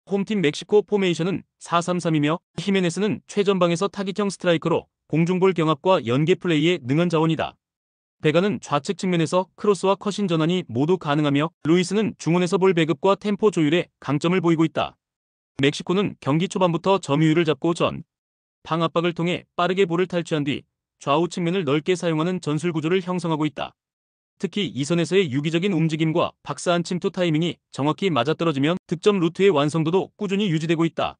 홈팀 멕시코 포메이션은 4-3-3이며 히메네스는 최전방에서 타깃형 스트라이커로 공중볼 경합과 연계 플레이에 능한 자원이다. 베가는 좌측 측면에서 크로스와 컷인 전환이 모두 가능하며 루이스는 중원에서 볼 배급과 템포 조율에 강점을 보이고 있다. 멕시코는 경기 초반부터 점유율을 잡고 방 압박을 통해 빠르게 볼을 탈취한 뒤 좌우 측면을 넓게 사용하는 전술 구조를 형성하고 있다. 특히 2선에서의 유기적인 움직임과 박스한 침투 타이밍이 정확히 맞아떨어지면 득점 루트의 완성도도 꾸준히 유지되고 있다.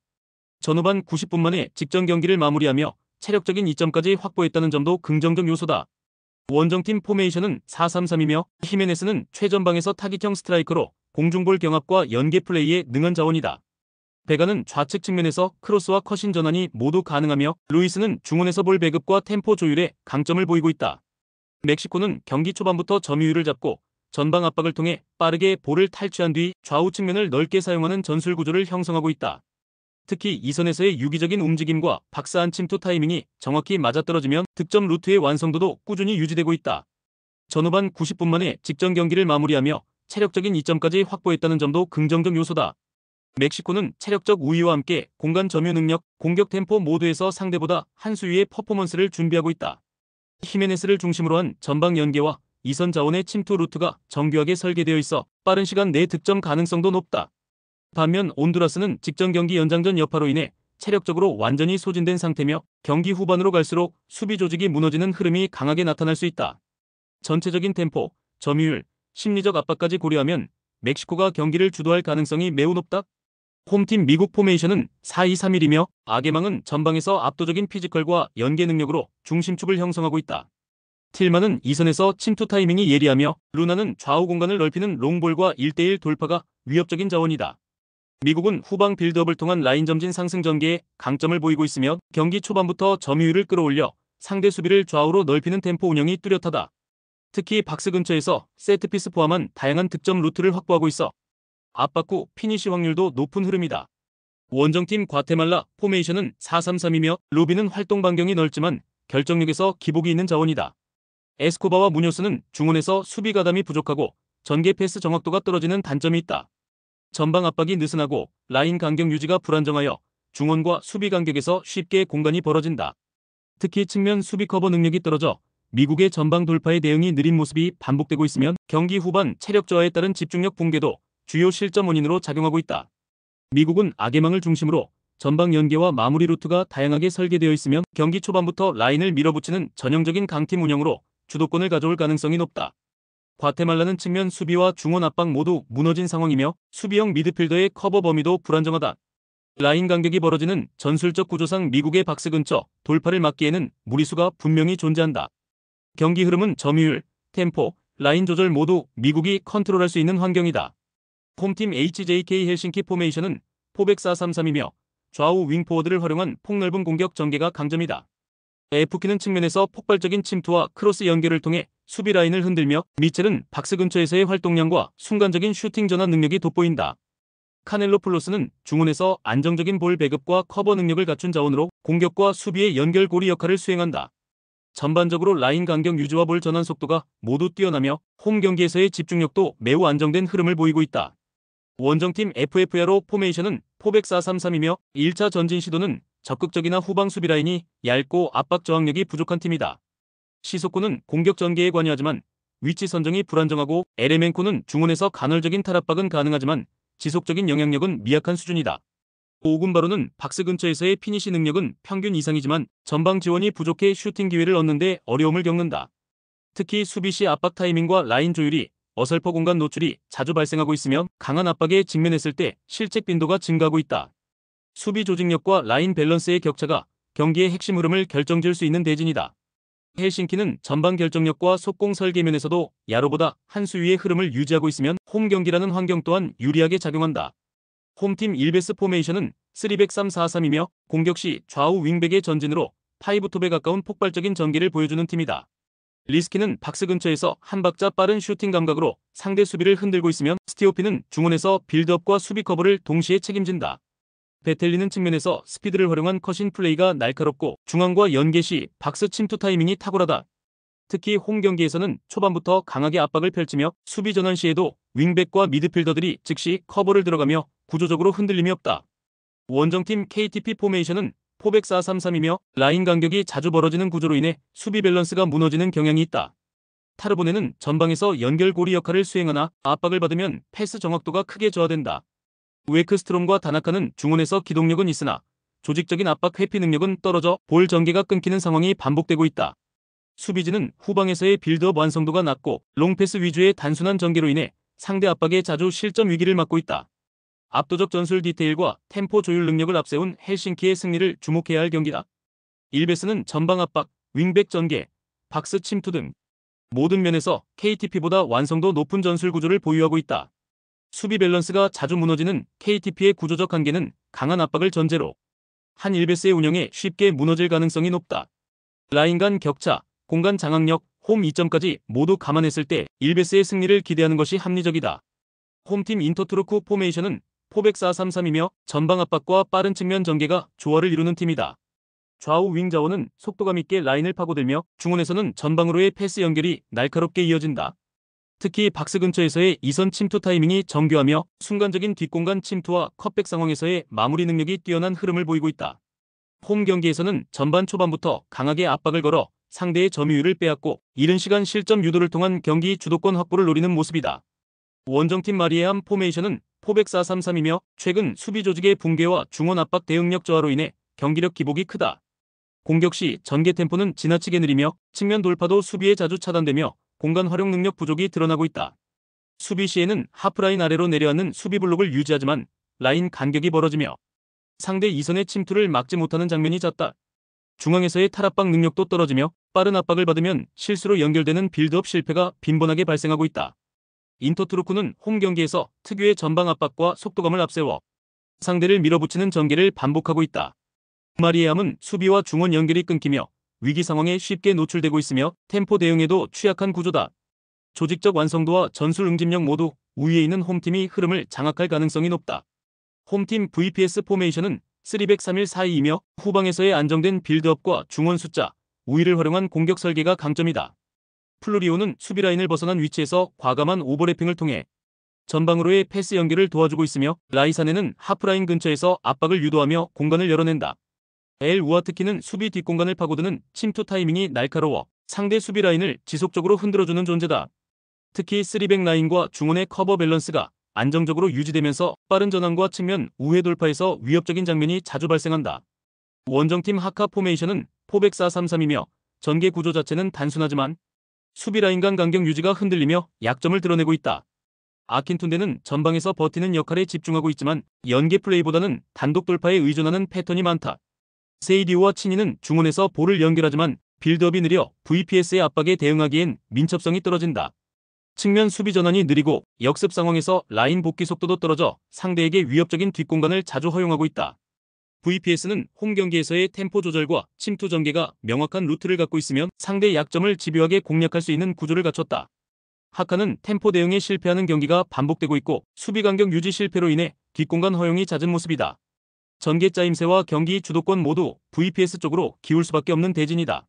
전후반 90분 만에 직전 경기를 마무리하며 체력적인 이점까지 확보했다는 점도 긍정적 요소다. 원정팀 포메이션은 4-3-3이며 히메네스는 최전방에서 타깃형 스트라이커로 공중볼 경합과 연계 플레이에 능한 자원이다. 베가는 좌측 측면에서 크로스와 컷인 전환이 모두 가능하며 루이스는 중원에서 볼 배급과 템포 조율에 강점을 보이고 있다. 멕시코는 경기 초반부터 점유율을 잡고 전방 압박을 통해 빠르게 볼을 탈취한 뒤 좌우 측면을 넓게 사용하는 전술 구조를 형성하고 있다. 특히 2선에서의 유기적인 움직임과 박스한 침투 타이밍이 정확히 맞아떨어지면 득점 루트의 완성도도 꾸준히 유지되고 있다. 전후반 90분 만에 직전 경기를 마무리하며 체력적인 이점까지 확보했다는 점도 긍정적 요소다. 멕시코는 체력적 우위와 함께 공간 점유 능력, 공격 템포 모두에서 상대보다 한 수 위의 퍼포먼스를 준비하고 있다. 히메네스를 중심으로 한 전방 연계와 2선 자원의 침투 루트가 정교하게 설계되어 있어 빠른 시간 내 득점 가능성도 높다. 반면 온두라스는 직전 경기 연장전 여파로 인해 체력적으로 완전히 소진된 상태며 경기 후반으로 갈수록 수비 조직이 무너지는 흐름이 강하게 나타날 수 있다. 전체적인 템포, 점유율, 심리적 압박까지 고려하면 멕시코가 경기를 주도할 가능성이 매우 높다. 홈팀 미국 포메이션은 4-2-3-1이며 아게망은 전방에서 압도적인 피지컬과 연계 능력으로 중심축을 형성하고 있다. 틸만은 2선에서 침투 타이밍이 예리하며 루나는 좌우 공간을 넓히는 롱볼과 1대1 돌파가 위협적인 자원이다. 미국은 후방 빌드업을 통한 라인 점진 상승 전개에 강점을 보이고 있으며 경기 초반부터 점유율을 끌어올려 상대 수비를 좌우로 넓히는 템포 운영이 뚜렷하다. 특히 박스 근처에서 세트피스 포함한 다양한 득점 루트를 확보하고 있어 압박 후 피니시 확률도 높은 흐름이다. 원정팀 과테말라 포메이션은 4-3-3이며 루비는 활동 반경이 넓지만 결정력에서 기복이 있는 자원이다. 에스코바와 무뇨스는 중원에서 수비 가담이 부족하고 전개 패스 정확도가 떨어지는 단점이 있다. 전방 압박이 느슨하고 라인 간격 유지가 불안정하여 중원과 수비 간격에서 쉽게 공간이 벌어진다. 특히 측면 수비 커버 능력이 떨어져 미국의 전방 돌파의 대응이 느린 모습이 반복되고 있으면 경기 후반 체력 저하에 따른 집중력 붕괴도 주요 실점 원인으로 작용하고 있다. 미국은 아게망을 중심으로 전방 연계와 마무리 루트가 다양하게 설계되어 있으면 경기 초반부터 라인을 밀어붙이는 전형적인 강팀 운영으로 주도권을 가져올 가능성이 높다. 과테말라는 측면 수비와 중원 압박 모두 무너진 상황이며 수비형 미드필더의 커버 범위도 불안정하다. 라인 간격이 벌어지는 전술적 구조상 미국의 박스 근처 돌파를 막기에는 무리수가 분명히 존재한다. 경기 흐름은 점유율, 템포, 라인 조절 모두 미국이 컨트롤할 수 있는 환경이다. 홈팀 HJK 헬싱키 포메이션은 포백 4-3-3이며 좌우 윙포워드를 활용한 폭넓은 공격 전개가 강점이다. F키는 측면에서 폭발적인 침투와 크로스 연결을 통해 수비 라인을 흔들며 미첼은 박스 근처에서의 활동량과 순간적인 슈팅 전환 능력이 돋보인다. 카넬로 플로스는 중원에서 안정적인 볼 배급과 커버 능력을 갖춘 자원으로 공격과 수비의 연결고리 역할을 수행한다. 전반적으로 라인 간격 유지와 볼 전환 속도가 모두 뛰어나며 홈 경기에서의 집중력도 매우 안정된 흐름을 보이고 있다. 원정팀 FF야로 포메이션은 포백 4-3-3이며 1차 전진 시도는 적극적이나 후방 수비 라인이 얇고 압박 저항력이 부족한 팀이다. 시소코는 공격 전개에 관여하지만 위치 선정이 불안정하고 에레멘코는 중원에서 간헐적인 탈압박은 가능하지만 지속적인 영향력은 미약한 수준이다. 오군바로는 박스 근처에서의 피니시 능력은 평균 이상이지만 전방 지원이 부족해 슈팅 기회를 얻는 데 어려움을 겪는다. 특히 수비 시 압박 타이밍과 라인 조율이 어설퍼 공간 노출이 자주 발생하고 있으며 강한 압박에 직면했을 때 실책 빈도가 증가하고 있다. 수비 조직력과 라인 밸런스의 격차가 경기의 핵심 흐름을 결정지을 수 있는 대진이다. 헬싱키는 전방 결정력과 속공 설계면에서도 야로보다 한 수 위의 흐름을 유지하고 있으면 홈 경기라는 환경 또한 유리하게 작용한다. 홈팀 일베스 포메이션은 3백 3-4-3이며 공격 시 좌우 윙백의 전진으로 파이브톱에 가까운 폭발적인 전개를 보여주는 팀이다. 리스키는 박스 근처에서 한 박자 빠른 슈팅 감각으로 상대 수비를 흔들고 있으면 스티오피는 중원에서 빌드업과 수비 커버를 동시에 책임진다. 베텔리는 측면에서 스피드를 활용한 컷인 플레이가 날카롭고 중앙과 연계 시 박스 침투 타이밍이 탁월하다. 특히 홈 경기에서는 초반부터 강하게 압박을 펼치며 수비 전환 시에도 윙백과 미드필더들이 즉시 커버를 들어가며 구조적으로 흔들림이 없다. 원정팀 KTP 포메이션은 포백 4-3-3이며 라인 간격이 자주 벌어지는 구조로 인해 수비 밸런스가 무너지는 경향이 있다. 타르보네는 전방에서 연결고리 역할을 수행하나 압박을 받으면 패스 정확도가 크게 저하된다. 웨크스트롬과 다나카는 중원에서 기동력은 있으나 조직적인 압박 회피 능력은 떨어져 볼 전개가 끊기는 상황이 반복되고 있다. 수비진은 후방에서의 빌드업 완성도가 낮고 롱패스 위주의 단순한 전개로 인해 상대 압박에 자주 실점 위기를 맞고 있다. 압도적 전술 디테일과 템포 조율 능력을 앞세운 헬싱키의 승리를 주목해야 할 경기다. 일베스는 전방 압박, 윙백 전개, 박스 침투 등 모든 면에서 KTP보다 완성도 높은 전술 구조를 보유하고 있다. 수비 밸런스가 자주 무너지는 KTP의 구조적 한계는 강한 압박을 전제로 한 일베스의 운영에 쉽게 무너질 가능성이 높다. 라인 간 격차, 공간 장악력, 홈 이점까지 모두 감안했을 때 일베스의 승리를 기대하는 것이 합리적이다. 홈팀 인터트로크 포메이션은 포백 4-3-3이며 전방 압박과 빠른 측면 전개가 조화를 이루는 팀이다. 좌우 윙 자원은 속도감 있게 라인을 파고들며 중원에서는 전방으로의 패스 연결이 날카롭게 이어진다. 특히 박스 근처에서의 이선 침투 타이밍이 정교하며 순간적인 뒷공간 침투와 컷백 상황에서의 마무리 능력이 뛰어난 흐름을 보이고 있다. 홈 경기에서는 전반 초반부터 강하게 압박을 걸어 상대의 점유율을 빼앗고 이른 시간 실점 유도를 통한 경기 주도권 확보를 노리는 모습이다. 원정팀 마리에암 포메이션은 포백 4-3-3이며 최근 수비 조직의 붕괴와 중원 압박 대응력 저하로 인해 경기력 기복이 크다. 공격 시 전개 템포는 지나치게 느리며 측면 돌파도 수비에 자주 차단되며 공간 활용 능력 부족이 드러나고 있다. 수비 시에는 하프라인 아래로 내려앉는 수비 블록을 유지하지만 라인 간격이 벌어지며 상대 이선의 침투를 막지 못하는 장면이 잦다. 중앙에서의 탈압박 능력도 떨어지며 빠른 압박을 받으면 실수로 연결되는 빌드업 실패가 빈번하게 발생하고 있다. 인터트로크는 홈 경기에서 특유의 전방 압박과 속도감을 앞세워 상대를 밀어붙이는 전개를 반복하고 있다. 마리에암은 수비와 중원 연결이 끊기며 위기 상황에 쉽게 노출되고 있으며 템포 대응에도 취약한 구조다. 조직적 완성도와 전술 응집력 모두 우위에 있는 홈팀이 흐름을 장악할 가능성이 높다. 홈팀 VPS 포메이션은 3-3-1-4-2이며 후방에서의 안정된 빌드업과 중원 숫자, 우위를 활용한 공격 설계가 강점이다. 플루리오는 수비라인을 벗어난 위치에서 과감한 오버래핑을 통해 전방으로의 패스 연결을 도와주고 있으며 라이사네는 하프라인 근처에서 압박을 유도하며 공간을 열어낸다. 엘 우아트키는 수비 뒷공간을 파고드는 침투 타이밍이 날카로워 상대 수비 라인을 지속적으로 흔들어주는 존재다. 특히 3백 라인과 중원의 커버 밸런스가 안정적으로 유지되면서 빠른 전환과 측면 우회 돌파에서 위협적인 장면이 자주 발생한다. 원정팀 하카 포메이션은 포백 4-3-3이며 전개 구조 자체는 단순하지만 수비 라인 간 간격 유지가 흔들리며 약점을 드러내고 있다. 아킨툰데는 전방에서 버티는 역할에 집중하고 있지만 연계 플레이보다는 단독 돌파에 의존하는 패턴이 많다. 세이디오와 치니는 중원에서 볼을 연결하지만 빌드업이 느려 VPS의 압박에 대응하기엔 민첩성이 떨어진다. 측면 수비 전환이 느리고 역습 상황에서 라인 복귀 속도도 떨어져 상대에게 위협적인 뒷공간을 자주 허용하고 있다. VPS는 홈 경기에서의 템포 조절과 침투 전개가 명확한 루트를 갖고 있으면 상대 약점을 집요하게 공략할 수 있는 구조를 갖췄다. 하카는 템포 대응에 실패하는 경기가 반복되고 있고 수비 간격 유지 실패로 인해 뒷공간 허용이 잦은 모습이다. 전개 짜임새와 경기 주도권 모두 VPS 쪽으로 기울 수밖에 없는 대진이다.